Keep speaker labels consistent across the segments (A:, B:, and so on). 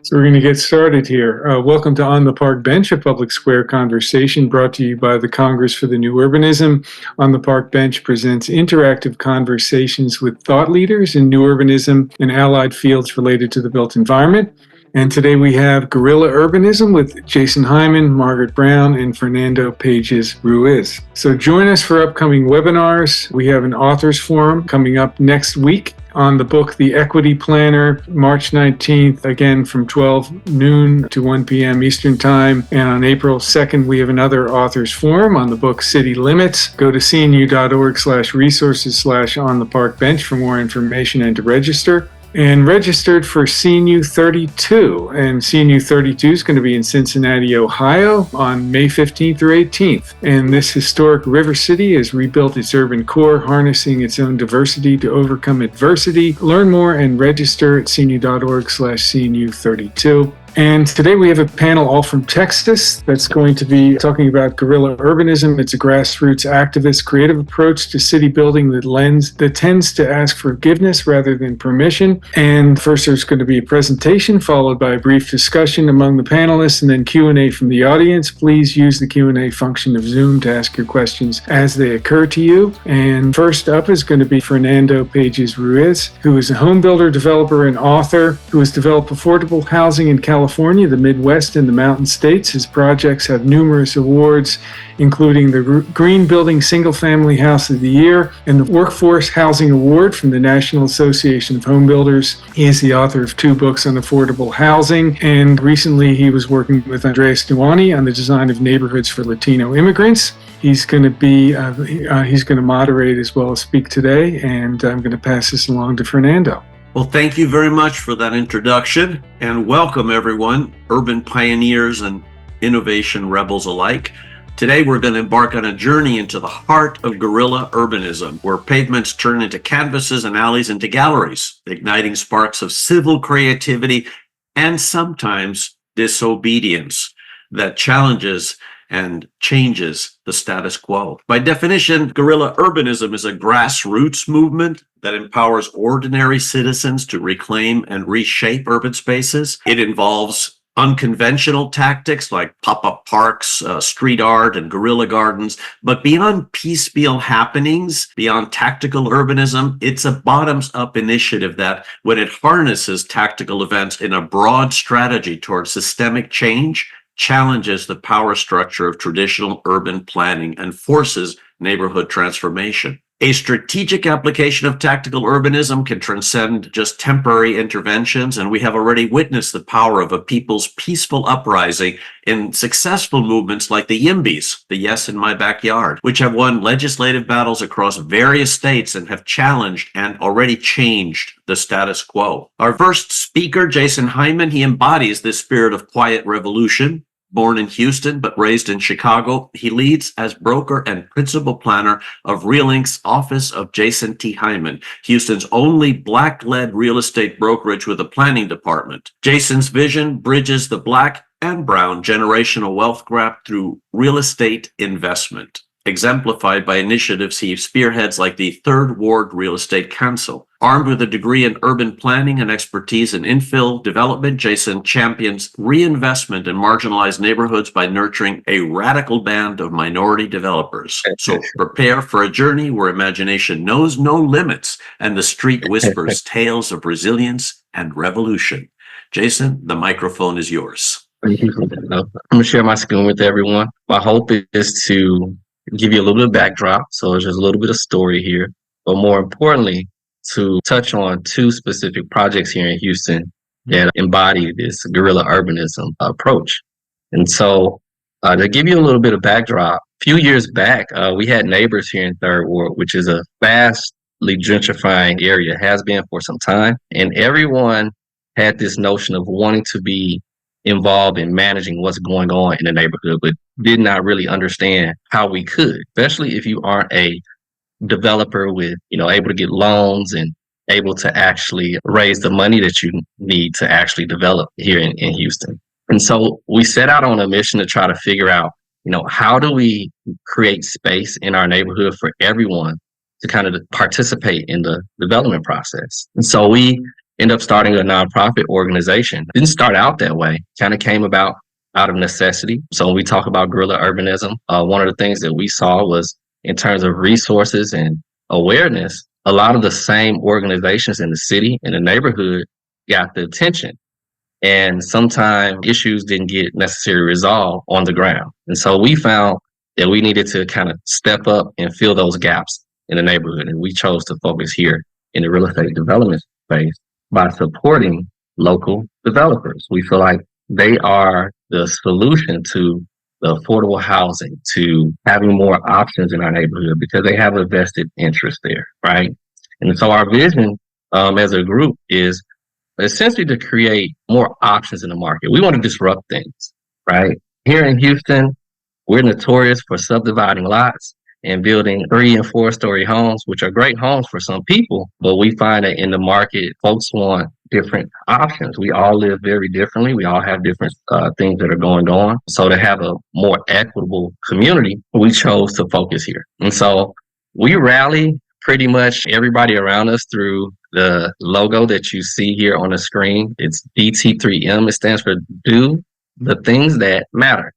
A: So we're going to get started here. Welcome to On the Park Bench, a public square conversation brought to you by the Congress for the New Urbanism. On the Park Bench presents interactive conversations with thought leaders in new urbanism and allied fields related to the built environment. And today we have Guerrilla Urbanism with Jason Hyman, Margaret Brown, and Fernando Pages Ruiz. So join us for upcoming webinars. We have an authors forum coming up next week on the book The Equity Planner, March 19th, again from 12 noon to 1 p.m. Eastern Time. And on April 2nd, we have another authors forum on the book City Limits. Go to cnu.org/resources/on the park bench for more information and to register. And registered for CNU 32. And CNU 32 is going to be in Cincinnati, Ohio on May 15th through 18th. And this historic river city has rebuilt its urban core, harnessing its own diversity to overcome adversity. Learn more and register at cnu.org/CNU 32. And today we have a panel all from Texas that's going to be talking about guerrilla urbanism. It's a grassroots activist creative approach to city building that tends to ask forgiveness rather than permission. And first there's going to be a presentation followed by a brief discussion among the panelists and then Q&A from the audience. Please use the Q&A function of Zoom to ask your questions as they occur to you. And first up is going to be Fernando Pages Ruiz, who is a home builder, developer, and author who has developed affordable housing in California, the Midwest, and the Mountain States. His projects have numerous awards, including the Green Building Single Family House of the Year and the Workforce Housing Award from the National Association of Home Builders. He is the author of 2 books on affordable housing, and recently he was working with Andres Duany on the design of neighborhoods for Latino immigrants. He's going to moderate as well as speak today, and I'm going to pass this along to Fernando.
B: Well, thank you very much for that introduction, and welcome everyone, urban pioneers and innovation rebels alike. Today we're going to embark on a journey into the heart of guerrilla urbanism, where pavements turn into canvases and alleys into galleries, igniting sparks of civil creativity and sometimes disobedience that challenges and changes the status quo. By definition, guerrilla urbanism is a grassroots movement that empowers ordinary citizens to reclaim and reshape urban spaces. It involves unconventional tactics like pop-up parks, street art, and guerrilla gardens. But beyond piecemeal happenings, beyond tactical urbanism, it's a bottoms-up initiative that, when it harnesses tactical events in a broad strategy towards systemic change, challenges the power structure of traditional urban planning and forces neighborhood transformation. A strategic application of tactical urbanism can transcend just temporary interventions, and we have already witnessed the power of a people's peaceful uprising in successful movements like the YIMBYs, the Yes in My Backyard, which have won legislative battles across various states and have challenged and already changed the status quo. Our first speaker, Jason Hyman, he embodies this spirit of quiet revolution. Born in Houston, but raised in Chicago, he leads as broker and principal planner of RealInc's Office of Jason T. Hyman, Houston's only Black-led real estate brokerage with a planning department. Jason's vision bridges the Black and brown generational wealth gap through real estate investment, exemplified by initiatives he spearheads like the Third Ward Real Estate Council. Armed with a degree in urban planning and expertise in infill development, Jason champions reinvestment in marginalized neighborhoods by nurturing a radical band of minority developers. So prepare for a journey where imagination knows no limits and the street whispers tales of resilience and revolution. Jason, the microphone is yours.
C: Thank you. I'm going to share my screen with everyone. My hope is to give you a little bit of backdrop, so there's just a little bit of story here, but more importantly, to touch on 2 specific projects here in Houston that embody this guerrilla urbanism approach. And so to give you a little bit of backdrop, a few years back, we had neighbors here in Third Ward, which is a vastly gentrifying area, has been for some time. And everyone had this notion of wanting to be involved in managing what's going on in the neighborhood, but did not really understand how we could, especially if you aren't a developer with, able to get loans and able to actually raise the money that you need to actually develop here in Houston. And so we set out on a mission to try to figure out, how do we create space in our neighborhood for everyone to kind of participate in the development process? And so we ended up starting a nonprofit organization. Didn't start out that way, kind of came about out of necessity. So when we talk about guerrilla urbanism, one of the things that we saw was in terms of resources and awareness, a lot of the same organizations in the city and the neighborhood got the attention. And sometimes issues didn't get necessarily resolved on the ground. And so we found that we needed to kind of step up and fill those gaps in the neighborhood. And we chose to focus here in the real estate development space by supporting local developers. We feel like they are the solution to the affordable housing, to having more options in our neighborhood because they have a vested interest there, right? And so our vision as a group is essentially to create more options in the market. We want to disrupt things, right? Here in Houston, we're notorious for subdividing lots and building 3 and 4 story homes, which are great homes for some people, but we find that in the market, folks want different options. We all live very differently. We all have different things that are going on. So to have a more equitable community, we chose to focus here. And so we rally pretty much everybody around us through the logo that you see here on the screen. It's DT3M. It stands for Do the Things That Matter.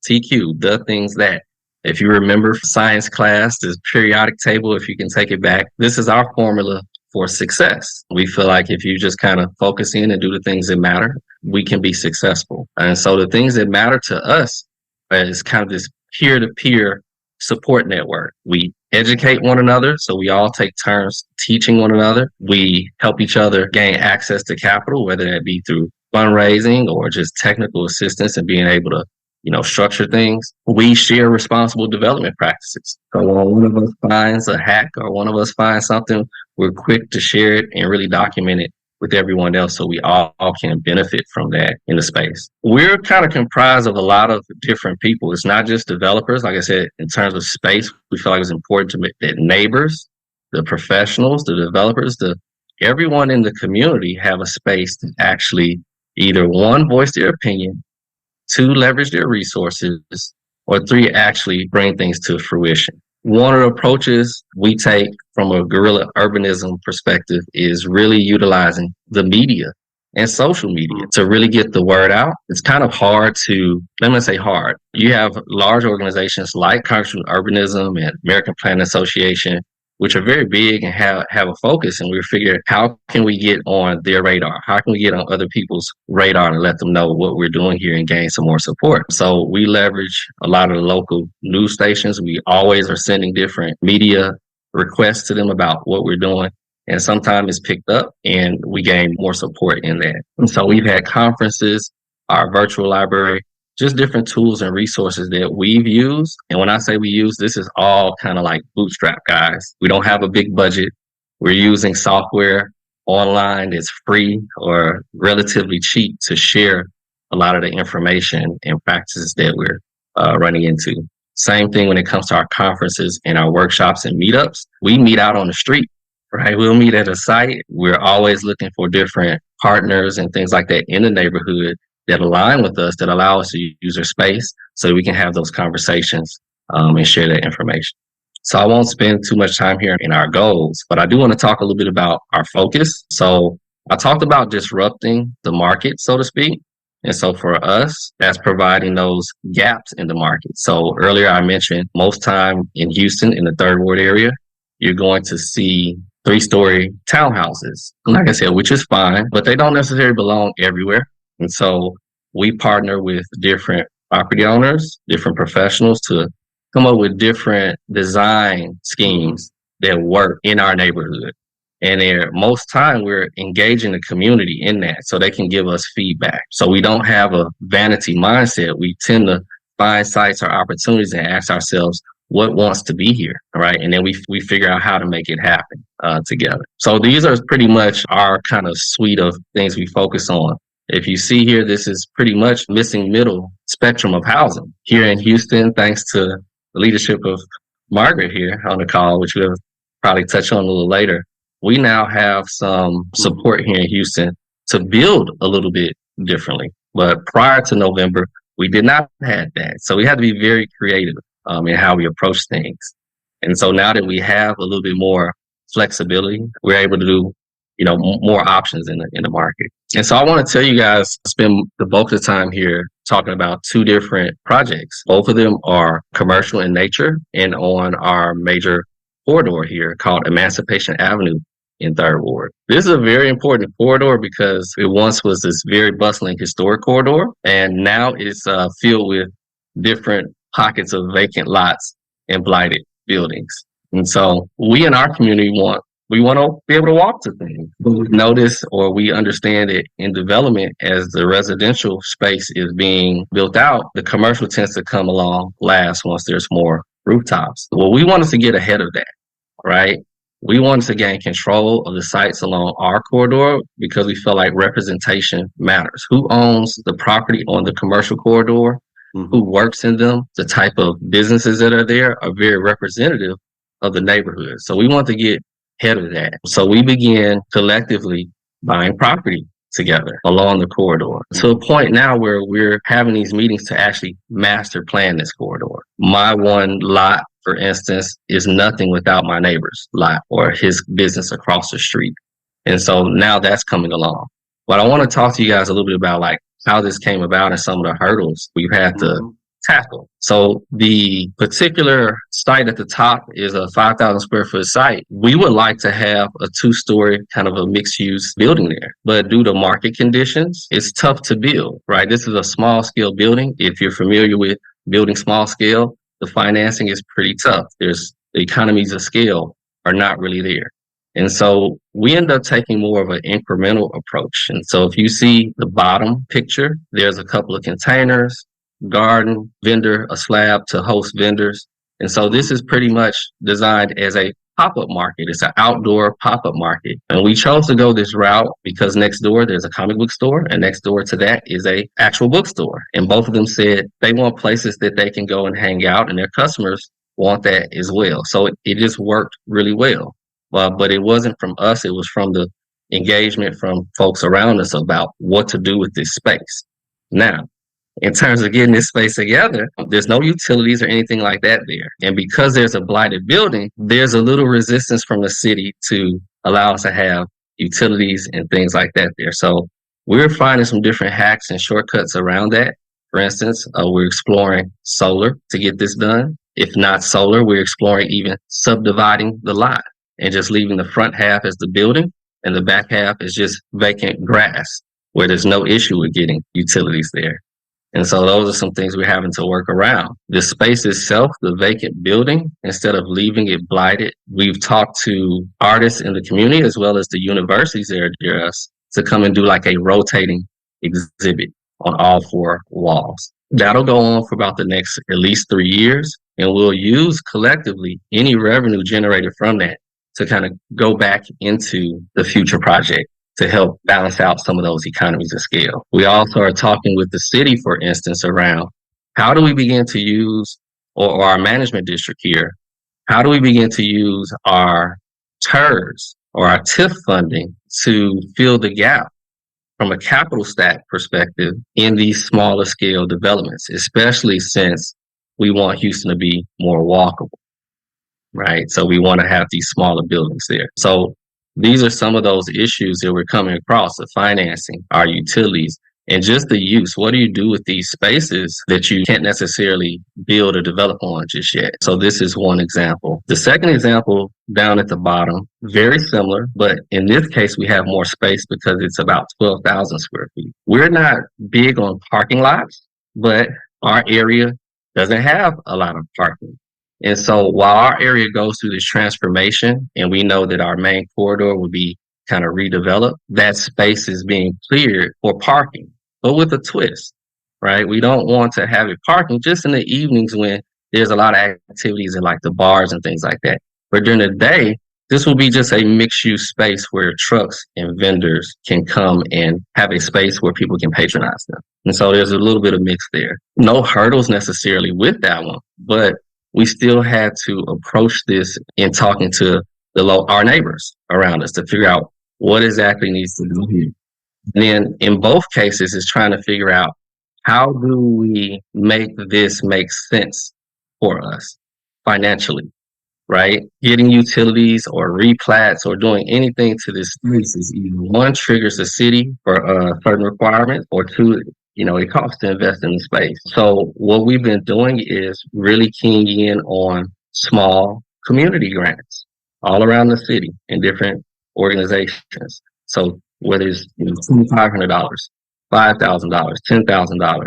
C: TQ, the things that. If you remember science class, this periodic table, if you can take it back, this is our formula for success. We feel like if you just kind of focus in and do the things that matter, we can be successful. And so the things that matter to us is kind of this peer-to-peer support network. We educate one another, so we all take turns teaching one another. We help each other gain access to capital, whether that be through fundraising or just technical assistance and being able to structure things. We share responsible development practices. So when one of us finds a hack or one of us finds something, we're quick to share it and really document it with everyone else so we all can benefit from that in the space. We're kind of comprised of a lot of different people. It's not just developers. Like I said, in terms of space, we feel like it's important to make that neighbors, the professionals, the developers, everyone in the community have a space to actually either 1, voice their opinion, 2, leverage their resources, or 3, actually bring things to fruition. One of the approaches we take from a guerrilla urbanism perspective is really utilizing the media and social media to really get the word out. It's kind of hard let me say hard. You have large organizations like Grassroots Urbanism and American Planning Association, which are very big and have a focus. And we figure, how can we get on their radar? How can we get on other people's radar and let them know what we're doing here and gain some more support? So we leverage a lot of the local news stations. We always are sending different media requests to them about what we're doing. And sometimes it's picked up and we gain more support in that. And so we've had conferences, our virtual library, just different tools and resources that we've used. And when I say we use, this is all kind of like bootstrap, guys. We don't have a big budget. We're using software online that's free or relatively cheap to share a lot of the information and practices that we're running into. Same thing when it comes to our conferences and our workshops and meetups. We meet out on the street, right? We'll meet at a site. We're always looking for different partners and things like that in the neighborhood that align with us, that allow us to use our space so we can have those conversations and share that information. So I won't spend too much time here in our goals, but I do want to talk a little bit about our focus. So I talked about disrupting the market, so to speak. And so for us, that's providing those gaps in the market. So earlier I mentioned most time in Houston, in the Third Ward area, you're going to see 3-story townhouses. Like I said, which is fine, but they don't necessarily belong everywhere. And so we partner with different property owners, different professionals to come up with different design schemes that work in our neighborhood. And most time we're engaging the community in that so they can give us feedback. So we don't have a vanity mindset. We tend to find sites or opportunities and ask ourselves what wants to be here, right? And then we figure out how to make it happen together. So these are pretty much our kind of suite of things we focus on. If you see here, this is pretty much missing middle spectrum of housing. Here in Houston, thanks to the leadership of Margaret here on the call, which we'll probably touch on a little later, we now have some support here in Houston to build a little bit differently. But prior to November, we did not have that. So we had to be very creative in how we approach things. And so now that we have a little bit more flexibility, we're able to do more options in the market. And so I want to tell you guys, spend the bulk of the time here talking about two different projects. Both of them are commercial in nature and on our major corridor here called Emancipation Avenue in Third Ward. This is a very important corridor because it once was this very bustling historic corridor, and now it's filled with different pockets of vacant lots and blighted buildings. And so we in our community want to be able to walk to things. But we notice or we understand it in development as the residential space is being built out, the commercial tends to come along last once there's more rooftops. Well, we wanted to get ahead of that, right? We wanted to gain control of the sites along our corridor because we feel like representation matters. Who owns the property on the commercial corridor? Who works in them? The type of businesses that are there are very representative of the neighborhood. So we want to get ahead of that. So we began collectively buying property together along the corridor to a point now where we're having these meetings to actually master plan this corridor. My one lot, for instance, is nothing without my neighbor's lot or his business across the street. And so now that's coming along. But I want to talk to you guys a little bit about like how this came about and some of the hurdles we've had to tackle. So the particular site at the top is a 5,000 square foot site. We would like to have a 2-story kind of a mixed use building there, but due to market conditions, it's tough to build, right? This is a small scale building. If you're familiar with building small scale, the financing is pretty tough. The economies of scale are not really there. And so we end up taking more of an incremental approach. And so if you see the bottom picture, there's a couple of containers, garden, vendor, a slab to host vendors. And so this is pretty much designed as a pop-up market. It's an outdoor pop-up market. And we chose to go this route because next door there's a comic book store and next door to that is a actual bookstore. And both of them said they want places that they can go and hang out and their customers want that as well. So it just worked really well. But it wasn't from us. It was from the engagement from folks around us about what to do with this space. Now, in terms of getting this space together, there's no utilities or anything like that there. And because there's a blighted building, there's a little resistance from the city to allow us to have utilities and things like that there. So we're finding some different hacks and shortcuts around that. For instance, we're exploring solar to get this done. If not solar, we're exploring even subdividing the lot and just leaving the front half as the building and the back half is just vacant grass where there's no issue with getting utilities there. And so those are some things we're having to work around. The space itself, the vacant building, instead of leaving it blighted, we've talked to artists in the community as well as the universities there near us to come and do like a rotating exhibit on all 4 walls. That'll go on for about the next at least 3 years. And we'll use collectively any revenue generated from that to kind of go back into the future project to help balance out some of those economies of scale. We also are talking with the city, for instance, around how do we begin to use, or our management district here, how do we begin to use our TERS or our TIF funding to fill the gap from a capital stack perspective in these smaller scale developments, especially since we want Houston to be more walkable, right? So we want to have these smaller buildings there. So these are some of those issues that we're coming across: the financing, our utilities, and just the use. What do you do with these spaces that you can't necessarily build or develop on just yet? So this is one example. The second example down at the bottom, very similar, but in this case, we have more space because it's about 12,000 square feet. We're not big on parking lots, but our area doesn't have a lot of parking. And so while our area goes through this transformation and we know that our main corridor will be kind of redeveloped, that space is being cleared for parking, but with a twist, right? We don't want to have it parking just in the evenings when there's a lot of activities in like the bars and things like that. But during the day, this will be just a mixed use space where trucks and vendors can come and have a space where people can patronize them. And so there's a little bit of mix there. No hurdles necessarily with that one, but we still had to approach this in talking to our neighbors around us to figure out what exactly needs to be here. And then in both cases, it's trying to figure out how do we make this make sense for us financially. right? Getting utilities or replats or doing anything to this space is either one, triggers the city for certain requirements, or two, it costs to invest in the space. So what we've been doing is really keying in on small community grants all around the city in different organizations. So whether it's $2,500, $5,000, $10,000,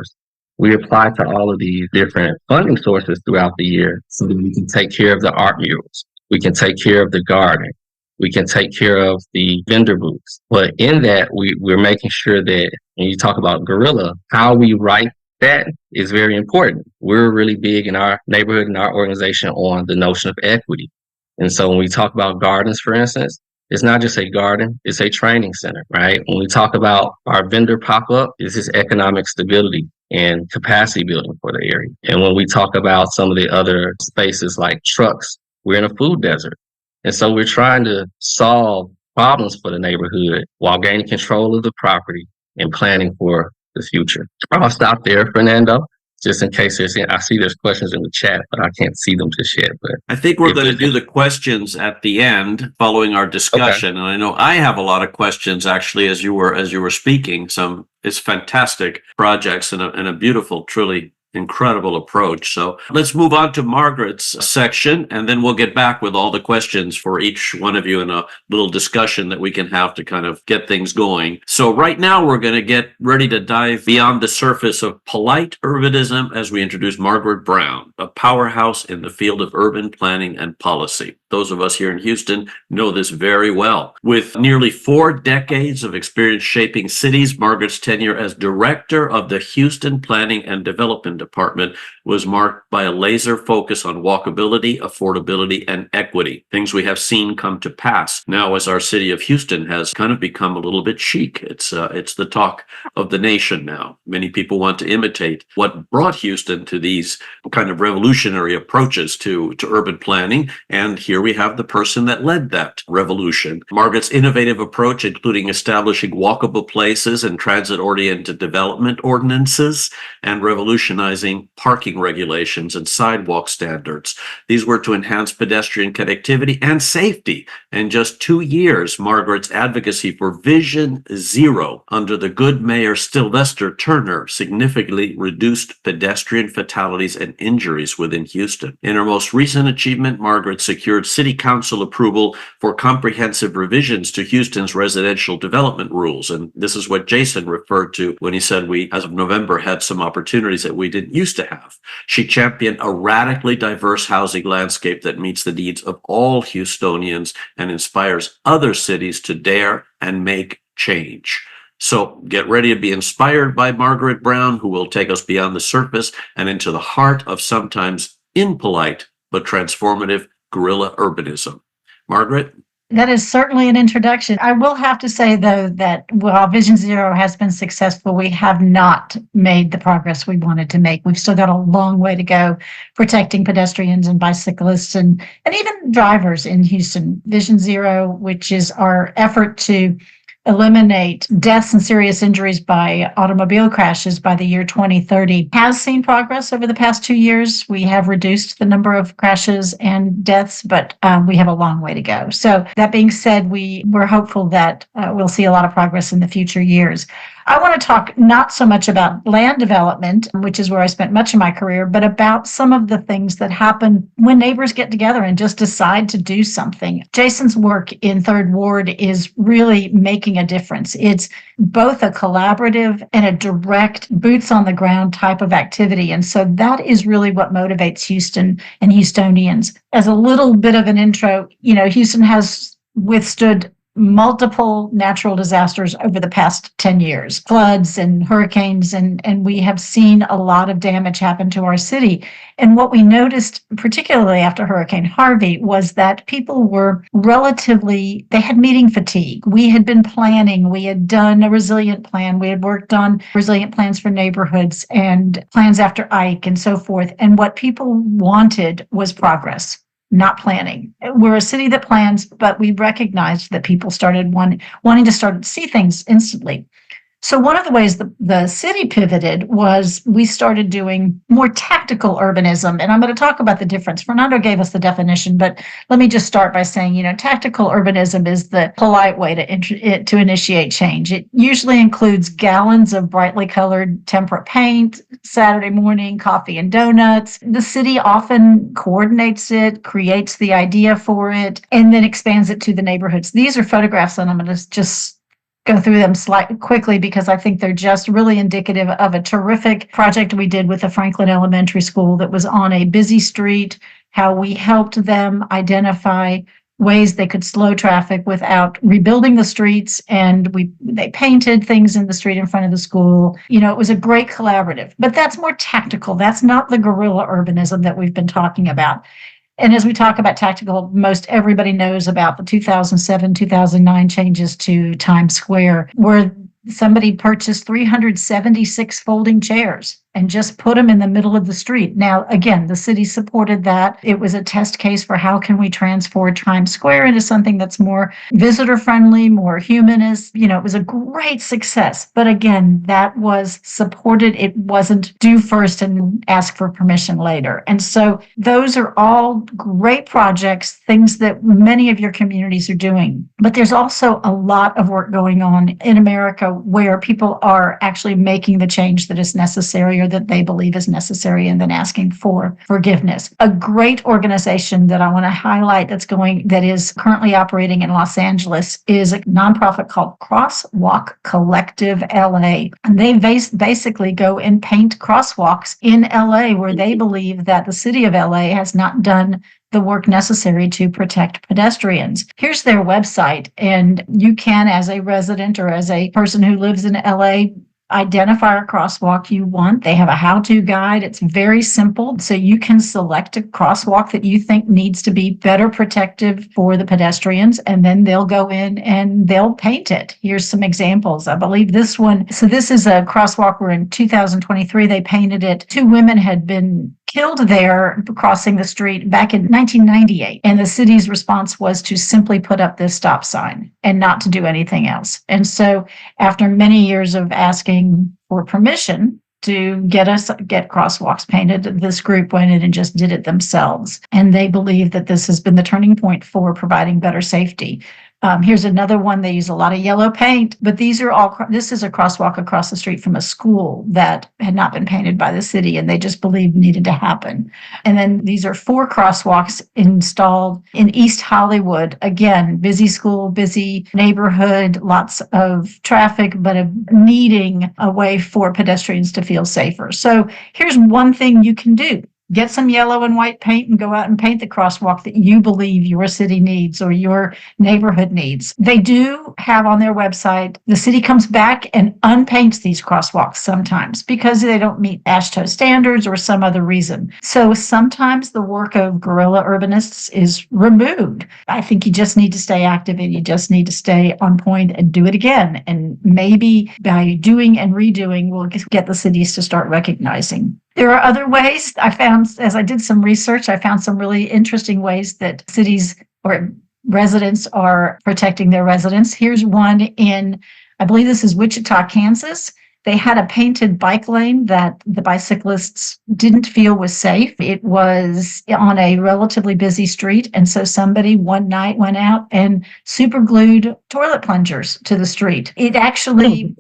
C: we apply to all of these different funding sources throughout the year so that we can take care of the art murals. We can take care of the garden. We can take care of the vendor booths. But in that, we're making sure that when you talk about Guerrilla, how we write that is very important. We're really big in our neighborhood and our organization on the notion of equity. And so when we talk about gardens, for instance, it's not just a garden, it's a training center, right? When we talk about our vendor pop-up, this is economic stability and capacity building for the area. And when we talk about some of the other spaces like trucks, we're in a food desert. And so we're trying to solve problems for the neighborhood while gaining control of the property and planning for the future. I'll stop there, Fernando, just in case I see there's questions in the chat, but I can't see them just yet. But
B: I think we're going to do the questions at the end following our discussion. Okay. And I know I have a lot of questions actually as you were speaking. It's fantastic projects and a beautiful, truly incredible approach. So let's move on to Margaret's section, and then we'll get back with all the questions for each one of you in a little discussion that we can have to kind of get things going. So right now we're going to get ready to dive beyond the surface of polite urbanism as we introduce Margaret Brown, a powerhouse in the field of urban planning and policy. Those of us here in Houston know this very well. With nearly 4 decades of experience shaping cities, Margaret's tenure as director of the Houston Planning and Development Department was marked by a laser focus on walkability, affordability, and equity, things we have seen come to pass now as our city of Houston has kind of become a little bit chic. It's the talk of the nation now. Many people want to imitate what brought Houston to these kind of revolutionary approaches to urban planning, and here we have the person that led that revolution. Margaret's innovative approach, including establishing walkable places and transit-oriented development ordinances, and revolutionizing parking regulations and sidewalk standards. These were to enhance pedestrian connectivity and safety. In just 2 years, Margaret's advocacy for Vision Zero under the good Mayor Sylvester Turner significantly reduced pedestrian fatalities and injuries within Houston. In her most recent achievement, Margaret secured City Council approval for comprehensive revisions to Houston's residential development rules. And this is what Jason referred to when he said we, as of November, had some opportunities that we didn't used to have. She championed a radically diverse housing landscape that meets the needs of all Houstonians and inspires other cities to dare and make change. So get ready to be inspired by Margaret Brown, who will take us beyond the surface and into the heart of sometimes impolite but transformative guerrilla urbanism. Margaret?
D: That is certainly an introduction. I will have to say, though, that while Vision Zero has been successful, we have not made the progress we wanted to make. We've still got a long way to go protecting pedestrians and bicyclists and even drivers in Houston. Vision Zero, which is our effort to eliminate deaths and serious injuries by automobile crashes by the year 2030, has seen progress over the past 2 years. We have reduced the number of crashes and deaths, but we have a long way to go. So that being said, we're hopeful that we'll see a lot of progress in the future years. I want to talk not so much about land development, which is where I spent much of my career, but about some of the things that happen when neighbors get together and just decide to do something. Jason's work in Third Ward is really making a difference. It's both a collaborative and a direct boots on the ground type of activity. And so that is really what motivates Houston and Houstonians. As a little bit of an intro, Houston has withstood multiple natural disasters over the past 10 years, floods and hurricanes, and we have seen a lot of damage happen to our city. And what we noticed, particularly after Hurricane Harvey, was that people were they had meeting fatigue. We had been planning, we had done a resilient plan, we had worked on resilient plans for neighborhoods and plans after Ike and so forth. And what people wanted was progress, not planning. We're a city that plans, but we recognized that people started wanting to see things instantly. So one of the ways the city pivoted was we started doing more tactical urbanism. And I'm going to talk about the difference. Fernando gave us the definition, but let me just start by saying, tactical urbanism is the polite way to initiate change. It usually includes gallons of brightly colored temperate paint, Saturday morning coffee and donuts. The city often coordinates it, creates the idea for it, and then expands it to the neighborhoods. These are photographs, and I'm going to just go through them slightly quickly because I think they're just really indicative of a terrific project we did with the Franklin Elementary School that was on a busy street, how we helped them identify ways they could slow traffic without rebuilding the streets, and they painted things in the street in front of the school. It was a great collaborative, but that's more tactical. That's not the guerrilla urbanism that we've been talking about. And as we talk about tactical, most everybody knows about the 2007, 2009 changes to Times Square, where somebody purchased 376 folding chairs and just put them in the middle of the street. Now, again, the city supported that. It was a test case for how can we transform Times Square into something that's more visitor friendly, more humanist. It was a great success. But again, that was supported. It wasn't do first and ask for permission later. And so those are all great projects, things that many of your communities are doing. But there's also a lot of work going on in America where people are actually making the change that is necessary or that they believe is necessary and then asking for forgiveness. A great organization that I want to highlight that is currently operating in Los Angeles is a nonprofit called Crosswalk Collective LA. And they basically go and paint crosswalks in LA where they believe that the city of LA has not done the work necessary to protect pedestrians. Here's their website, and you can, as a resident or as a person who lives in LA, identify a crosswalk you want. They have a how-to guide. It's very simple. So you can select a crosswalk that you think needs to be better protective for the pedestrians, and then they'll go in and they'll paint it. Here's some examples. I believe this one. So this is a crosswalk where in 2023, they painted it. 2 women had been killed there crossing the street back in 1998. And the city's response was to simply put up this stop sign and not to do anything else. And so after many years of asking for permission to get crosswalks painted, this group went in and just did it themselves. And they believe that this has been the turning point for providing better safety. Here's another one. They use a lot of yellow paint, but this is a crosswalk across the street from a school that had not been painted by the city and they just believed needed to happen. And then these are 4 crosswalks installed in East Hollywood. Again, busy school, busy neighborhood, lots of traffic, but needing a way for pedestrians to feel safer. So here's one thing you can do. Get some yellow and white paint and go out and paint the crosswalk that you believe your city needs or your neighborhood needs. They do have on their website, the city comes back and unpaints these crosswalks sometimes because they don't meet AASHTO standards or some other reason. So sometimes the work of guerrilla urbanists is removed. I think you just need to stay active and you just need to stay on point and do it again. And maybe by doing and redoing, we'll get the cities to start recognizing. There are other ways. I found, as I did some research, I found some really interesting ways that cities or residents are protecting their residents. Here's one in, I believe this is Wichita, Kansas. They had a painted bike lane that the bicyclists didn't feel was safe. It was on a relatively busy street. And so somebody one night went out and super glued toilet plungers to the street. It actually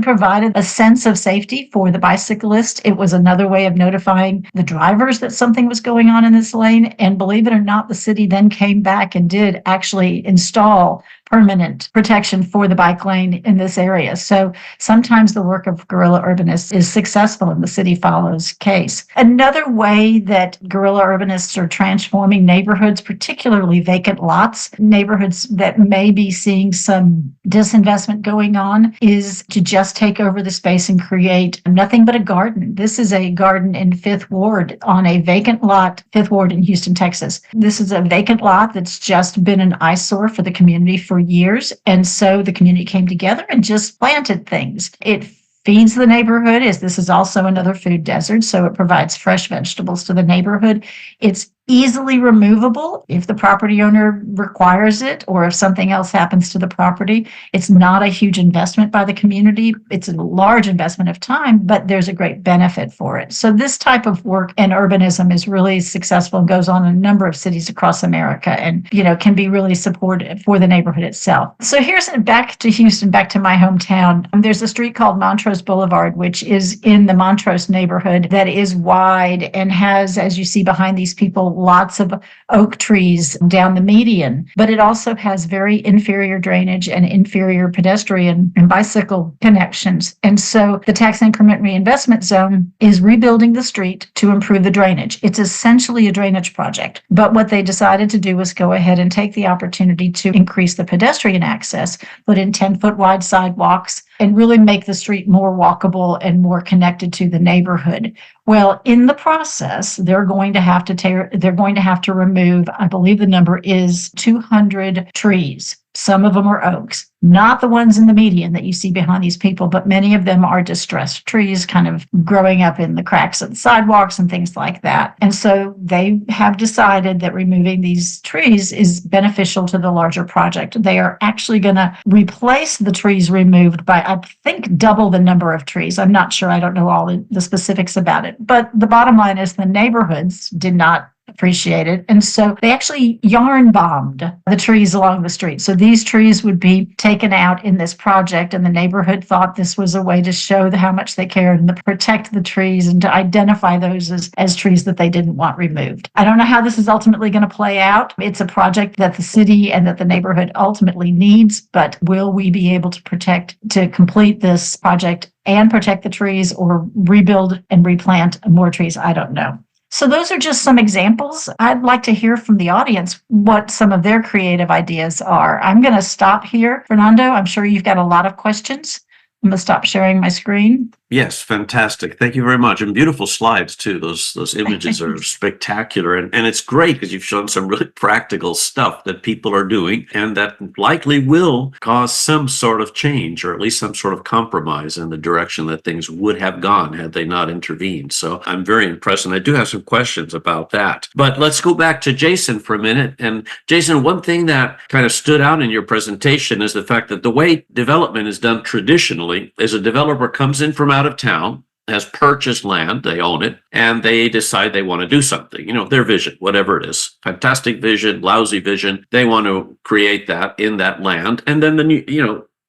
D: provided a sense of safety for the bicyclist. It was another way of notifying the drivers that something was going on in this lane. And believe it or not, the city then came back and did actually install permanent protection for the bike lane in this area. So sometimes the work of guerrilla urbanists is successful and the city follows case. Another way that guerrilla urbanists are transforming neighborhoods, particularly vacant lots, neighborhoods that may be seeing some disinvestment going on, is to just take over the space and create nothing but a garden. This is a garden in 5th Ward on a vacant lot, 5th Ward in Houston, Texas. This is a vacant lot that's just been an eyesore for the community for years. And so the community came together and just planted things. It feeds the neighborhood. This is also another food desert, so it provides fresh vegetables to the neighborhood. It's easily removable if the property owner requires it, or if something else happens to the property. It's not a huge investment by the community. It's a large investment of time, but there's a great benefit for it. So this type of work in urbanism is really successful and goes on in a number of cities across America, and can be really supportive for the neighborhood itself. So here's back to Houston, back to my hometown. There's a street called Montrose Boulevard, which is in the Montrose neighborhood, that is wide and has, as you see behind these people, lots of oak trees down the median, but it also has very inferior drainage and inferior pedestrian and bicycle connections. And so the tax increment reinvestment zone is rebuilding the street to improve the drainage. It's essentially a drainage project. But what they decided to do was go ahead and take the opportunity to increase the pedestrian access, put in 10-foot wide sidewalks, and really make the street more walkable and more connected to the neighborhood. Well, in the process, they're going to have to remove, I believe the number is 200 trees. Some of them are oaks, not the ones in the median that you see behind these people, but many of them are distressed trees kind of growing up in the cracks of the sidewalks and things like that. And so they have decided that removing these trees is beneficial to the larger project. They are actually going to replace the trees removed by, I think, double the number of trees. I'm not sure. I don't know all the specifics about it. But the bottom line is the neighborhoods did not appreciate it. And so they actually yarn bombed the trees along the street. So these trees would be taken out in this project, and the neighborhood thought this was a way to show how much they cared and to protect the trees and to identify those as trees that they didn't want removed. I don't know how this is ultimately going to play out. It's a project that the city and that the neighborhood ultimately needs, but will we be able to complete this project and protect the trees, or rebuild and replant more trees? I don't know. So those are just some examples. I'd like to hear from the audience what some of their creative ideas are. I'm going to stop here. Fernando, I'm sure you've got a lot of questions. I'm going to stop sharing my screen.
B: Yes, fantastic. Thank you very much. And beautiful slides too. Those images are spectacular. And it's great because you've shown some really practical stuff that people are doing and that likely will cause some sort of change, or at least some sort of compromise in the direction that things would have gone had they not intervened. So I'm very impressed. And I do have some questions about that. But let's go back to Jason for a minute. And Jason, one thing that kind of stood out in your presentation is the fact that the way development is done traditionally is a developer comes in from out of town, has purchased land, they own it, and they decide they want to do something, their vision, whatever it is, fantastic vision, lousy vision, they want to create that in that land. And then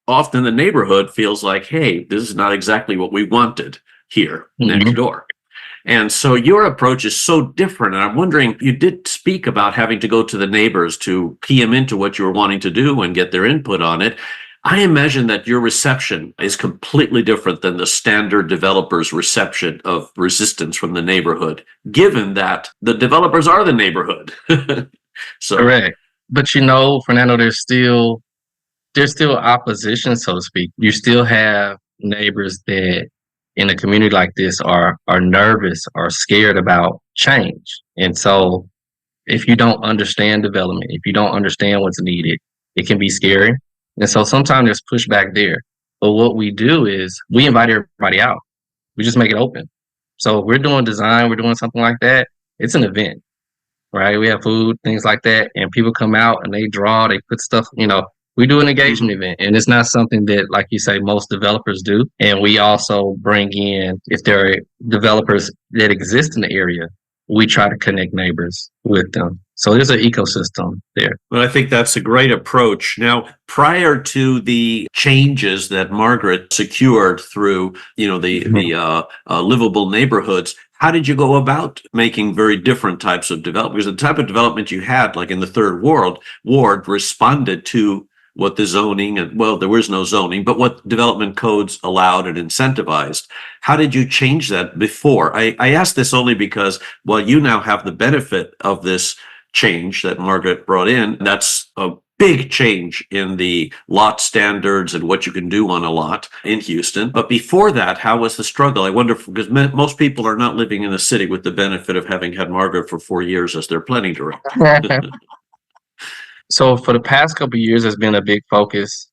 B: often the neighborhood feels like, hey, this is not exactly what we wanted here next door. And so your approach is so different. And I'm wondering, you did speak about having to go to the neighbors to key them into what you were wanting to do and get their input on it. I imagine that your reception is completely different than the standard developer's reception of resistance from the neighborhood, given that the developers are the neighborhood. So
C: correct. But Fernando, there's still opposition, so to speak. You still have neighbors that in a community like this are nervous or scared about change. And so if you don't understand development, if you don't understand what's needed, it can be scary. And so sometimes there's pushback there. But what we do is we invite everybody out. We just make it open. So if we're doing design, we're doing something like that, it's an event, right? We have food, things like that, and people come out and they draw, they put stuff, we do an engagement event. And it's not something that, like you say, most developers do. And we also bring in, if there are developers that exist in the area, we try to connect neighbors with them. So there's an ecosystem there.
B: Well, I think that's a great approach. Now, prior to the changes that Margaret secured through, the livable neighborhoods, how did you go about making very different types of development? Because the type of development you had, like in the Third Ward, responded to what the zoning, and there was no zoning, but what development codes allowed and incentivized. How did you change that before? I ask this only because, you now have the benefit of this change that Margaret brought in. That's a big change in the lot standards and what you can do on a lot in Houston. But before that, how was the struggle? I wonder, because most people are not living in the city with the benefit of having had Margaret for 4 years as their planning director.
C: So for the past couple of years, there's been a big focus,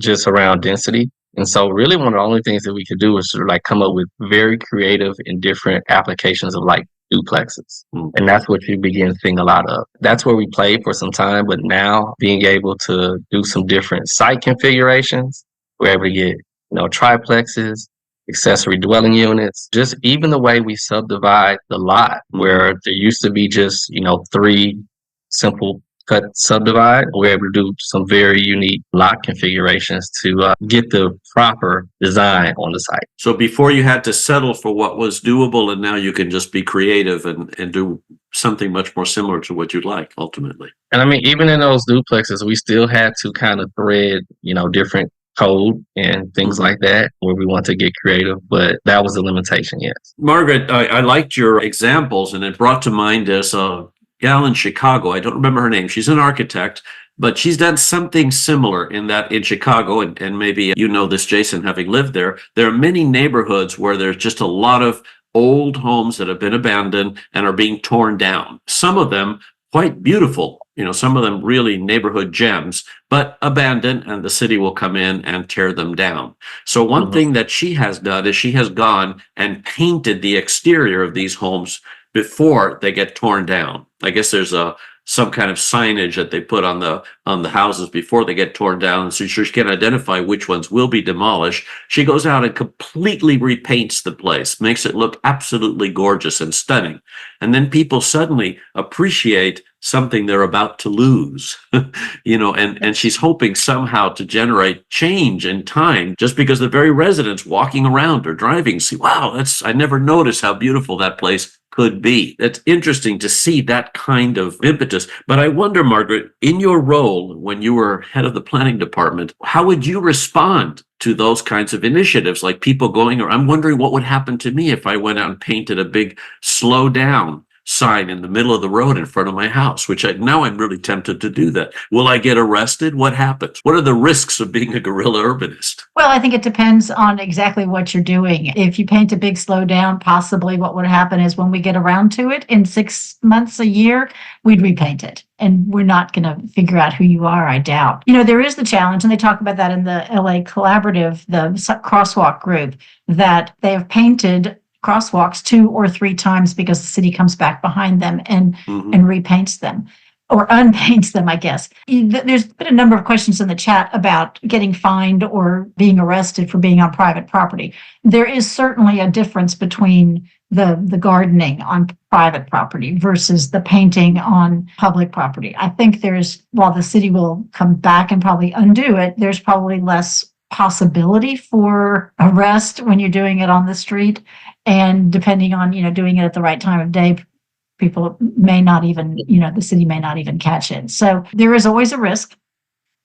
C: just around density. And so really one of the only things that we could do is sort of come up with very creative and different applications of duplexes.
B: Mm.
C: And that's what you begin seeing a lot of. That's where we played for some time, but now being able to do some different site configurations, we're able to get, triplexes, accessory dwelling units, just even the way we subdivide the lot, where there used to be just, 3 simple cut subdivide. We're able to do some very unique lot configurations to get the proper design on the site.
B: So before you had to settle for what was doable, and now you can just be creative and do something much more similar to what you'd like ultimately.
C: And I mean, even in those duplexes, we still had to kind of thread, different code and things like that where we want to get creative, but that was the limitation, yes.
B: Margaret, I liked your examples, and it brought to mind this gal in Chicago. I don't remember her name. She's an architect, but she's done something similar in that in Chicago, and maybe you know this, Jason, having lived there are many neighborhoods where there's just a lot of old homes that have been abandoned and are being torn down. Some of them quite beautiful, some of them really neighborhood gems, but abandoned, and the city will come in and tear them down. So one thing that she has done is she has gone and painted the exterior of these homes before they get torn down. I guess there's some kind of signage that they put on the houses before they get torn down, so she can identify which ones will be demolished. She goes out and completely repaints the place, makes it look absolutely gorgeous and stunning. And then people suddenly appreciate something they're about to lose, and she's hoping somehow to generate change in time, just because the very residents walking around or driving see, wow, I never noticed how beautiful that place could be. It's interesting to see that kind of impetus. But I wonder, Margaret, in your role when you were head of the planning department, how would you respond to those kinds of initiatives, like people going, or I'm wondering what would happen to me if I went out and painted a big slow down sign in the middle of the road in front of my house, which now I'm really tempted to do that. Will I get arrested? What happens? What are the risks of being a guerrilla urbanist?
D: Well, I think it depends on exactly what you're doing. If you paint a big slow down, possibly what would happen is when we get around to it in 6 months, a year, we'd repaint it. And we're not going to figure out who you are, I doubt. There is the challenge, and they talk about that in the LA Collaborative, the crosswalk group, that they have painted crosswalks 2 or 3 times because the city comes back behind them and repaints them, or unpaints them, I guess. There's been a number of questions in the chat about getting fined or being arrested for being on private property. There is certainly a difference between the gardening on private property versus the painting on public property. I think while the city will come back and probably undo it, there's probably less possibility for arrest when you're doing it on the street. And depending on, doing it at the right time of day, people may not even, the city may not even catch it. So there is always a risk.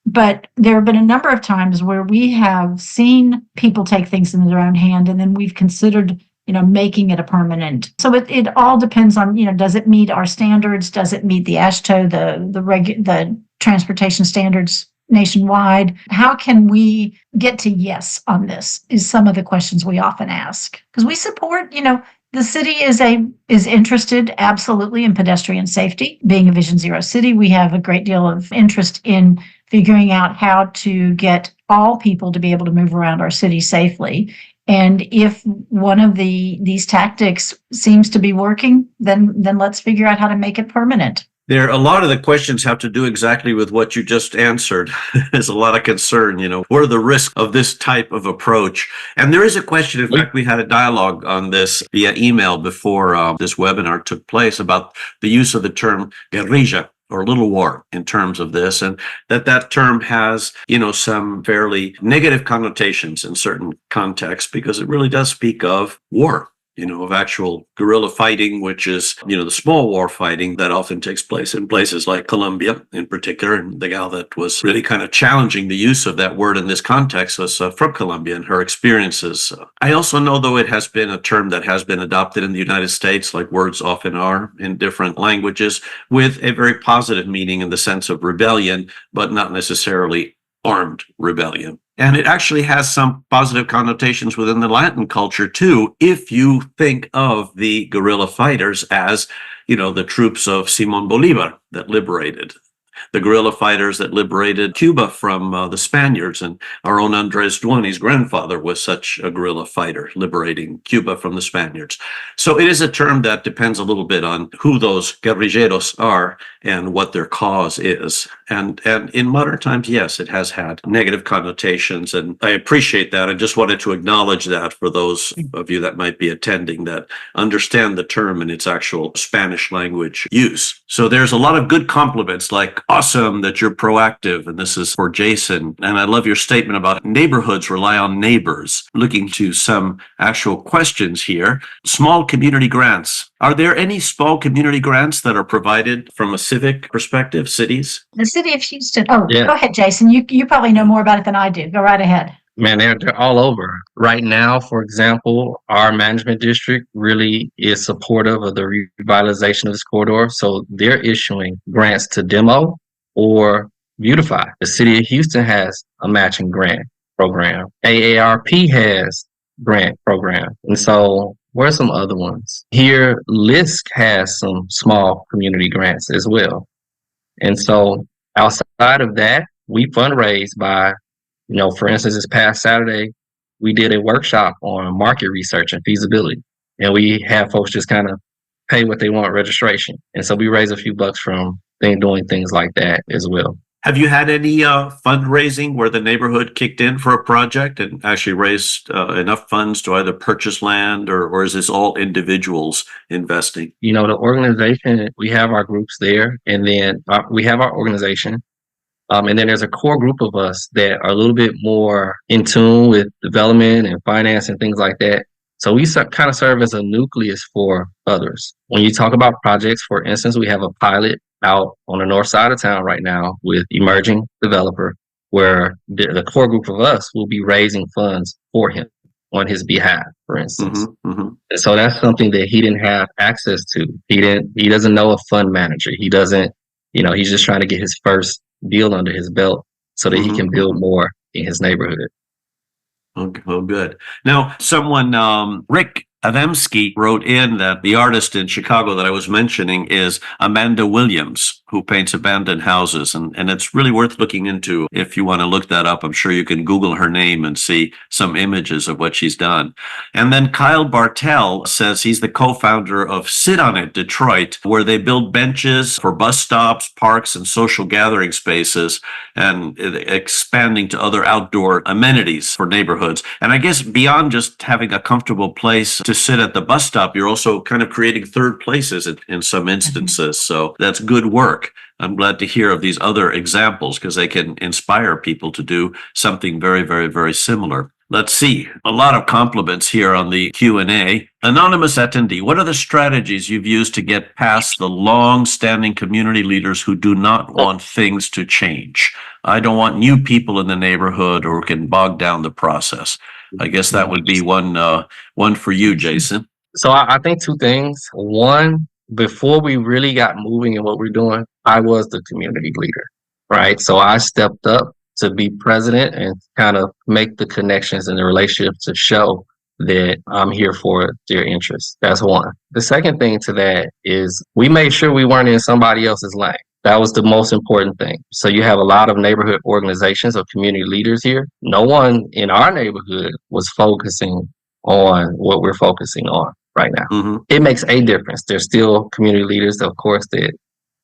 D: But there have been a number of times where we have seen people take things in their own hand, and then we've considered, making it a permanent. So it all depends on, does it meet our standards? Does it meet the AASHTO, the transportation standards nationwide? How can we get to yes on this is some of the questions we often ask, because we support, the city is interested absolutely in pedestrian safety. Being a Vision Zero city, we have a great deal of interest in figuring out how to get all people to be able to move around our city safely. And if one of these tactics seems to be working, then let's figure out how to make it permanent.
B: A lot of the questions have to do exactly with what you just answered. There's a lot of concern, what are the risks of this type of approach? And there is a question, in fact, we had a dialogue on this via email before this webinar took place about the use of the term guerrilla, or little war, in terms of this, and that term has, some fairly negative connotations in certain contexts, because it really does speak of war. Of actual guerrilla fighting, which is, the small war fighting that often takes place in places like Colombia in particular. And the gal that was really kind of challenging the use of that word in this context was from Colombia and her experiences. I also know, though, it has been a term that has been adopted in the United States, like words often are in different languages, with a very positive meaning in the sense of rebellion, but not necessarily armed rebellion. And it actually has some positive connotations within the Latin culture, too, if you think of the guerrilla fighters as, the troops of Simón Bolívar that liberated. the guerrilla fighters that liberated Cuba from the Spaniards. And our own Andres Duane's grandfather was such a guerrilla fighter, liberating Cuba from the Spaniards. So it is a term that depends a little bit on who those guerrilleros are and what their cause is. And in modern times, yes, it has had negative connotations, and I appreciate that. I just wanted to acknowledge that for those of you that might be attending that understand the term in its actual Spanish language use. So there's a lot of good compliments, like awesome that you're proactive, and this is for Jason. And I love your statement about neighborhoods rely on neighbors. Looking to some actual questions here. Small community grants. Are there any small community grants that are provided from a civic perspective, cities?
D: The city of Houston. Oh,
C: Yeah.
D: Go ahead, Jason. You probably know more about it than I do. Go right ahead.
C: Man, they're all over. Right now, for example, our management district really is supportive of the revitalization of this corridor. So they're issuing grants to demo or beautify. The city of Houston has a matching grant program. AARP has grant program. And so where are some other ones? Here, LISC has some small community grants as well. And so outside of that, we fundraise by, for instance, this past Saturday, we did a workshop on market research and feasibility. And we have folks just kind of pay what they want registration. And so we raise a few bucks from doing things like that as well.
B: Have you had any fundraising where the neighborhood kicked in for a project and actually raised enough funds to either purchase land, or is this all individuals investing?
C: The organization, we have our groups there, and then we have our organization. And then there's a core group of us that are a little bit more in tune with development and finance and things like that. So we kind of serve as a nucleus for others. When you talk about projects, for instance, we have a pilot out on the north side of town right now with emerging developer, where the core group of us will be raising funds for him on his behalf, for instance.
B: Mm-hmm, mm-hmm.
C: And so that's something that he didn't have access to. He doesn't know a fund manager. He doesn't, he's just trying to get his first deal under his belt so that he can build more in his neighborhood.
B: Okay, well, good. Now, someone, Rick Adamski, wrote in that the artist in Chicago that I was mentioning is Amanda Williams, who paints abandoned houses. And it's really worth looking into. If you want to look that up, I'm sure you can Google her name and see some images of what she's done. And then Kyle Bartel says he's the co-founder of Sit On It Detroit, where they build benches for bus stops, parks, and social gathering spaces, and expanding to other outdoor amenities for neighborhoods. And I guess beyond just having a comfortable place to sit at the bus stop, you're also kind of creating third places in some instances. So that's good work. I'm glad to hear of these other examples because they can inspire people to do something very, very, very similar. Let's see. A lot of compliments here on the Q&A. Anonymous attendee, what are the strategies you've used to get past the long-standing community leaders who do not want things to change? I don't want new people in the neighborhood or can bog down the process. I guess that would be one for you, Jason.
C: So I think two things. One, before we really got moving in what we're doing, I was the community leader, right? So I stepped up to be president and kind of make the connections and the relationships to show that I'm here for their interests. That's one. The second thing to that is we made sure we weren't in somebody else's lane. That was the most important thing. So you have a lot of neighborhood organizations or community leaders here. No one in our neighborhood was focusing on what we're focusing on right now. Mm-hmm. It makes a difference. There's still community leaders, of course, that,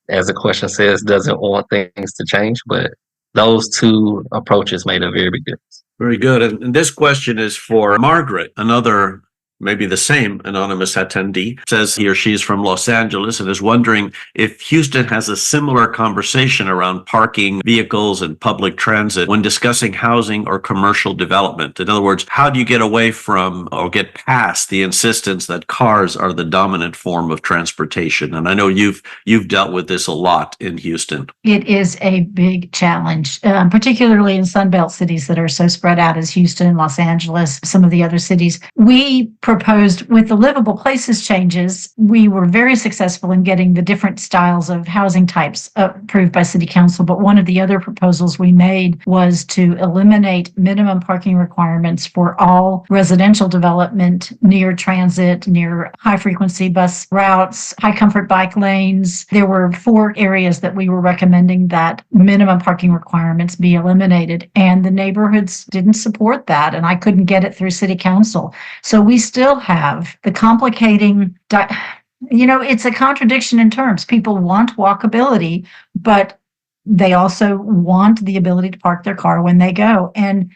C: as the question says, doesn't want things to change, but those two approaches made a very big difference.
B: Very good. And this question is for Margaret, another, maybe the same anonymous attendee. Says he or she is from Los Angeles and is wondering if Houston has a similar conversation around parking vehicles and public transit when discussing housing or commercial development. In other words, how do you get away from or get past the insistence that cars are the dominant form of transportation? And I know you've dealt with this a lot in Houston.
D: It is a big challenge, particularly in Sunbelt cities that are so spread out as Houston, Los Angeles, some of the other cities. We proposed with the livable places changes, we were very successful in getting the different styles of housing types approved by City Council. But one of the other proposals we made was to eliminate minimum parking requirements for all residential development near transit, near high frequency bus routes, high comfort bike lanes. There were 4 areas that we were recommending that minimum parking requirements be eliminated, and the neighborhoods didn't support that, and I couldn't get it through City Council. So we still have the complicating, it's a contradiction in terms. People want walkability, but they also want the ability to park their car when they go. And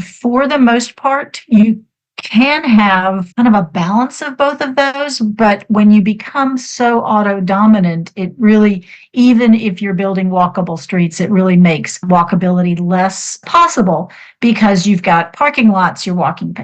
D: for the most part, you can have kind of a balance of both of those, but when you become so auto dominant, it really, even if you're building walkable streets, it really makes walkability less possible because you've got parking lots, you're walking,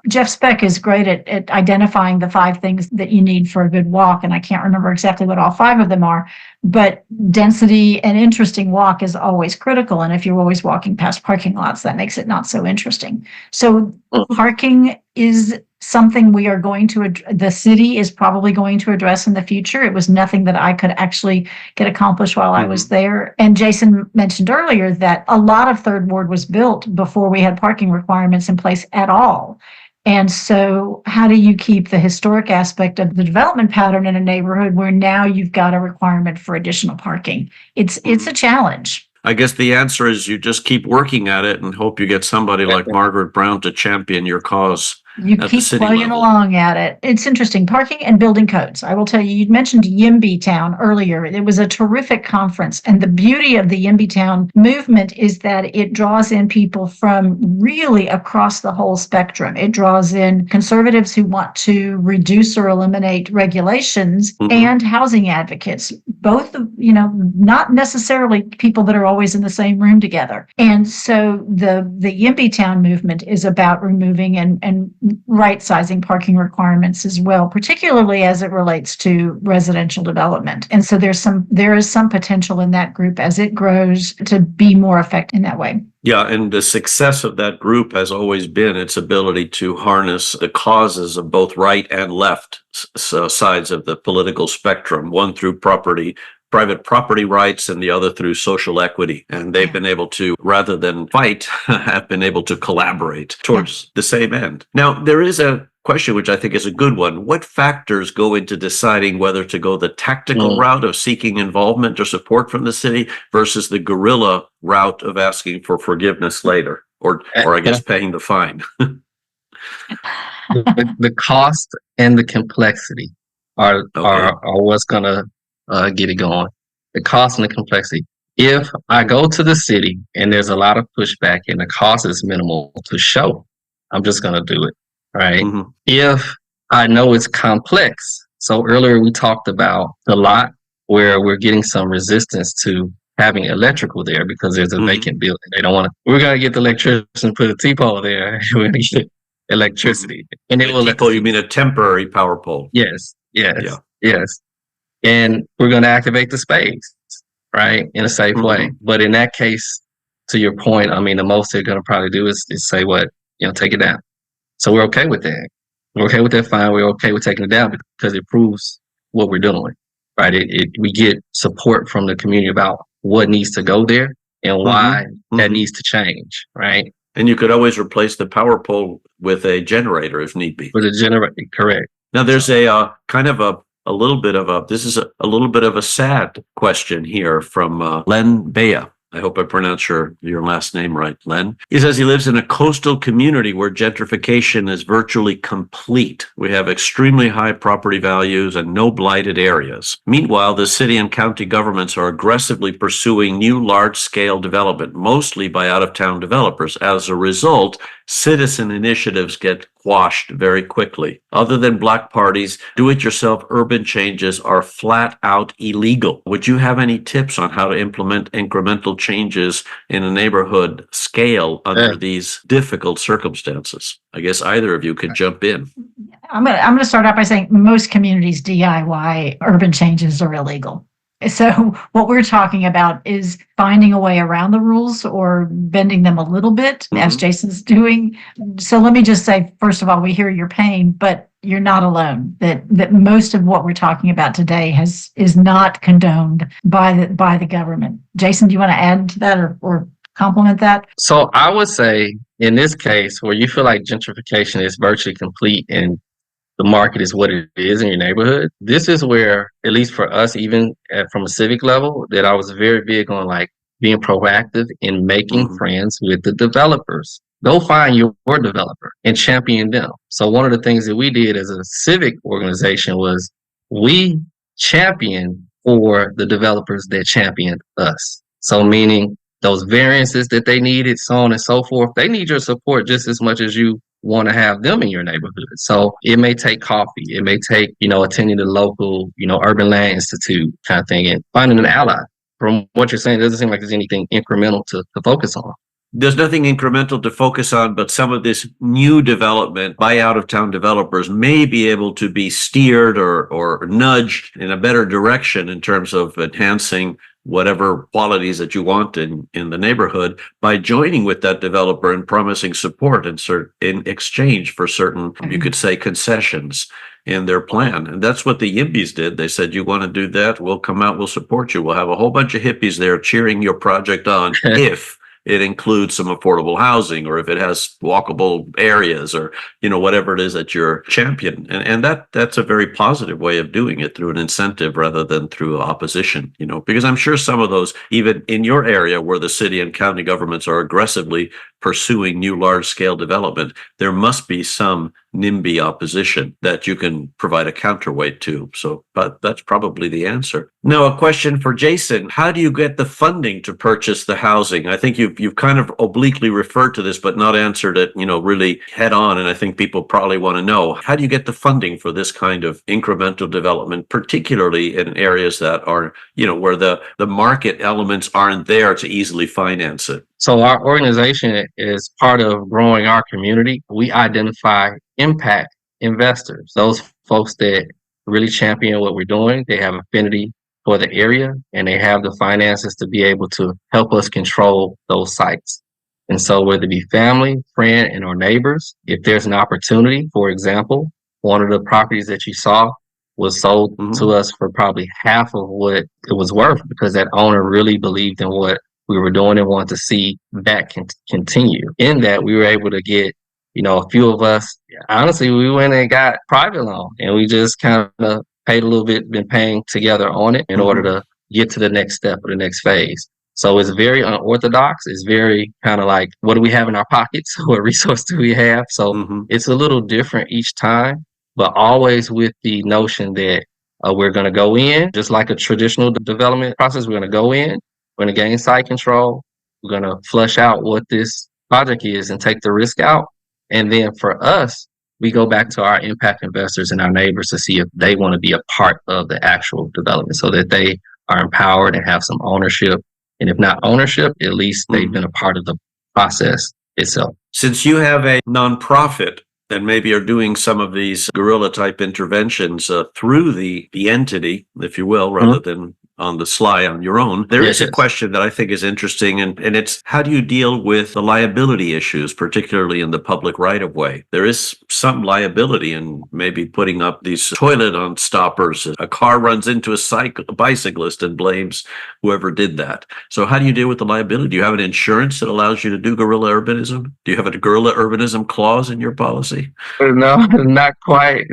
D: Jeff Speck is great at identifying the 5 things that you need for a good walk, and I can't remember exactly what all 5 of them are, but density and interesting walk is always critical, and if you're always walking past parking lots, that makes it not so interesting. So parking is something the city is probably going to address in the future. It was nothing that I could actually get accomplished while I was there. And Jason mentioned earlier that a lot of Third Ward was built before we had parking requirements in place at all. And so how do you keep the historic aspect of the development pattern in a neighborhood where now you've got a requirement for additional parking? It's a challenge.
B: I guess the answer is you just keep working at it and hope you get somebody like Margaret Brown to champion your cause.
D: You keep plugging along at it. It's interesting. Parking and building codes. I will tell you, you mentioned YIMBY Town earlier. It was a terrific conference. And the beauty of the YIMBY Town movement is that it draws in people from really across the whole spectrum. It draws in conservatives who want to reduce or eliminate regulations and housing advocates, both, not necessarily people that are always in the same room together. And so the YIMBY Town movement is about removing and right-sizing parking requirements as well, particularly as it relates to residential development. And so there is some potential in that group as it grows to be more effective in that way.
B: Yeah, and the success of that group has always been its ability to harness the causes of both right and left sides of the political spectrum, one through private property rights and the other through social equity. And they've been able to, rather than fight, have been able to collaborate towards the same end. Now, there is a question which I think is a good one. What factors go into deciding whether to go the tactical route of seeking involvement or support from the city versus the guerrilla route of asking for forgiveness later, or I guess paying the fine?
C: The cost and the complexity are what's going to get it going. The cost and the complexity. If I go to the city and there's a lot of pushback and the cost is minimal to show, I'm just going to do it. Right. If I know it's complex. So earlier we talked about the lot where we're getting some resistance to having electrical there because there's a vacant building. They don't want to, we're going to get the electrician and put a T-pole there. We're going to get electricity. And it will.
B: T-pole, you mean a temporary power pole?
C: Yes. And we're going to activate the space, right, in a safe way. But in that case, to your point, I mean, the most they're going to probably do is say take it down. So we're okay with that. We're okay with that fine. We're okay with taking it down because it proves what we're doing, right? We get support from the community about what needs to go there and why that needs to change, right?
B: And you could always replace the power pole with a generator if need be.
C: With a generator, correct.
B: Now there's a kind of a little bit of a sad question here from Len Bea. I hope I pronounce your last name right, Len. He says he lives in a coastal community where gentrification is virtually complete. We have extremely high property values and no blighted areas. Meanwhile, the city and county governments are aggressively pursuing new large-scale development, mostly by out-of-town developers. As a result, citizen initiatives get quashed very quickly. Other than block parties, do-it-yourself urban changes are flat out illegal. Would you have any tips on how to implement incremental changes in a neighborhood scale under these difficult circumstances? I guess either of you could jump in.
D: I'm going to start out by saying most communities DIY urban changes are illegal. So what we're talking about is finding a way around the rules or bending them a little bit, as Jason's doing. So let me just say, first of all, we hear your pain, but you're not alone. That most of what we're talking about today is not condoned by the government. Jason, do you want to add to that or complement that?
C: So I would say in this case where you feel like gentrification is virtually complete and the market is what it is in your neighborhood, this is where, at least for us, even from a civic level, that I was very big on like being proactive in making friends with the developers. Go find your developer and champion them. So one of the things that we did as a civic organization was we championed for the developers that championed us. So meaning those variances that they needed, so on and so forth, they need your support just as much as you want to have them in your neighborhood. So it may take coffee, it may take, attending the local, Urban Land Institute kind of thing and finding an ally. From what you're saying, it doesn't seem like there's anything incremental to focus on.
B: There's nothing incremental to focus on, but some of this new development by out-of-town developers may be able to be steered or nudged in a better direction in terms of enhancing whatever qualities that you want in the neighborhood by joining with that developer and promising support in exchange for certain, you could say, concessions in their plan. And that's what the Yimbies did. They said, you want to do that? We'll come out, we'll support you. We'll have a whole bunch of hippies there cheering your project on if it includes some affordable housing, or if it has walkable areas, or whatever it is that you're champion. And that's a very positive way of doing it, through an incentive rather than through opposition. Because I'm sure some of those, even in your area where the city and county governments are aggressively pursuing new large scale development, there must be some NIMBY opposition that you can provide a counterweight to. So, but that's probably the answer. Now, a question for Jason: how do you get the funding to purchase the housing? I think you've kind of obliquely referred to this, but not answered it, really head on. And I think people probably want to know, how do you get the funding for this kind of incremental development, particularly in areas that are, where the market elements aren't there to easily finance it?
C: So our organization is part of growing our community. We identify impact investors, those folks that really champion what we're doing. They have affinity for the area and they have the finances to be able to help us control those sites. And so whether it be family, friend, and or neighbors, if there's an opportunity, for example, one of the properties that you saw was sold to us for probably half of what it was worth, because that owner really believed in what we were doing and wanted to see that continue. In that, we were able to get, a few of us, honestly, we went and got private loan and we just kind of paid a little bit, been paying together on it in order to get to the next step or the next phase. So it's very unorthodox. It's very kind of like, what do we have in our pockets? What resource do we have? So it's a little different each time, but always with the notion that we're going to go in, just like a traditional development process, we're going to go in, we're going to gain site control, we're going to flush out what this project is and take the risk out. And then for us, we go back to our impact investors and our neighbors to see if they want to be a part of the actual development, so that they are empowered and have some ownership. And if not ownership, at least they've been a part of the process itself.
B: Since you have a nonprofit that maybe are doing some of these guerrilla type interventions through the entity, if you will, rather than on the sly on your own, there is a question that I think is interesting, and it's, how do you deal with the liability issues, particularly in the public right-of-way? There is some liability in maybe putting up these toilet on stoppers. A car runs into a bicyclist and blames whoever did that. So how do you deal with the liability? Do you have an insurance that allows you to do guerrilla urbanism? Do you have a guerrilla urbanism clause in your policy?
C: No, not quite.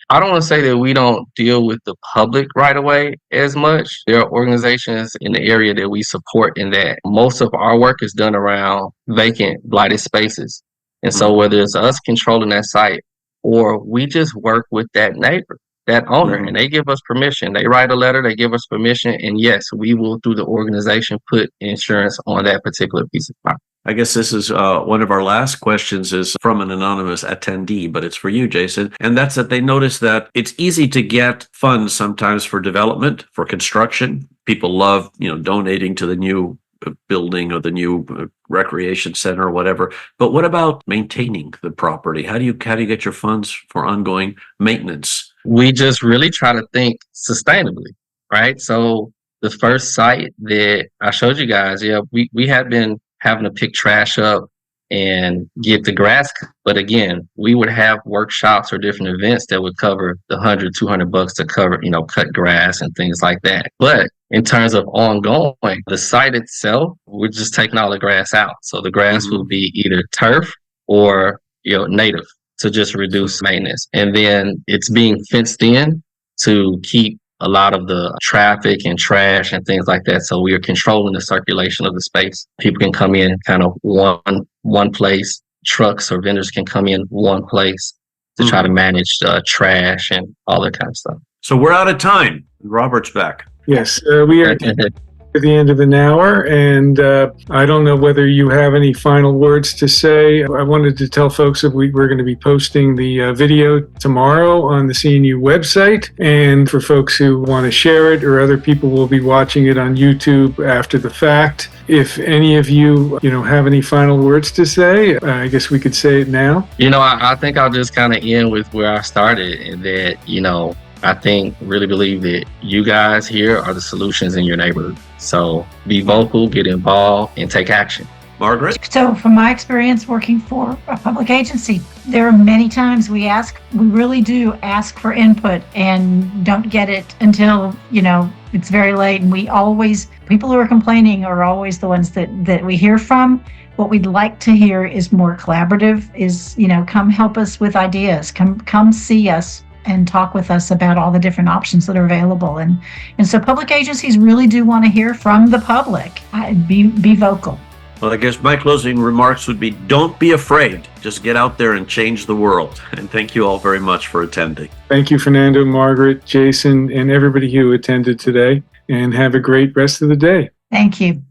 C: I don't want to say that we don't deal with the public right-of-way as much. There are organizations in the area that we support in that. Most of our work is done around vacant, blighted spaces. And so whether it's us controlling that site or we just work with that neighbor, that owner, and they give us permission. They write a letter, they give us permission, and yes, we will, through the organization, put insurance on that particular piece of property.
B: I guess this is one of our last questions, is from an anonymous attendee, but it's for you, Jason. And that's that they notice that it's easy to get funds sometimes for development, for construction. People love, donating to the new building or the new recreation center or whatever. But what about maintaining the property? How do you get your funds for ongoing maintenance?
C: We just really try to think sustainably. right? So the first site that I showed you guys, yeah, we had been having to pick trash up and get the grass. But again, we would have workshops or different events that would cover the $100-200 to cover, cut grass and things like that. But in terms of ongoing, the site itself, we're just taking all the grass out. So the grass will be either turf or, native to just reduce maintenance. And then it's being fenced in to keep a lot of the traffic and trash and things like that. So we are controlling the circulation of the space. People can come in kind of one place. Trucks or vendors can come in one place to try to manage trash and all that kind of stuff.
B: So we're out of time. Robert's back.
A: Yes, we are at the end of an hour, and I don't know whether you have any final words to say. I wanted to tell folks that we're going to be posting the video tomorrow on the CNU website, and for folks who want to share it, or other people will be watching it on YouTube after the fact. If any of you, have any final words to say, I guess we could say it now.
C: I think I'll just kind of end with where I started, and that, I really believe that you guys here are the solutions in your neighborhood. So be vocal, get involved, and take action.
B: Margaret?
D: So from my experience working for a public agency, there are many times we really do ask for input and don't get it until, it's very late. And people who are complaining are always the ones that we hear from. What we'd like to hear is more collaborative, is, come help us with ideas, come see us and talk with us about all the different options that are available. And so public agencies really do want to hear from the public. Be vocal.
B: Well, I guess my closing remarks would be, don't be afraid. Just get out there and change the world. And thank you all very much for attending.
A: Thank you, Fernando, Margaret, Jason, and everybody who attended today. And have a great rest of the day.
D: Thank you.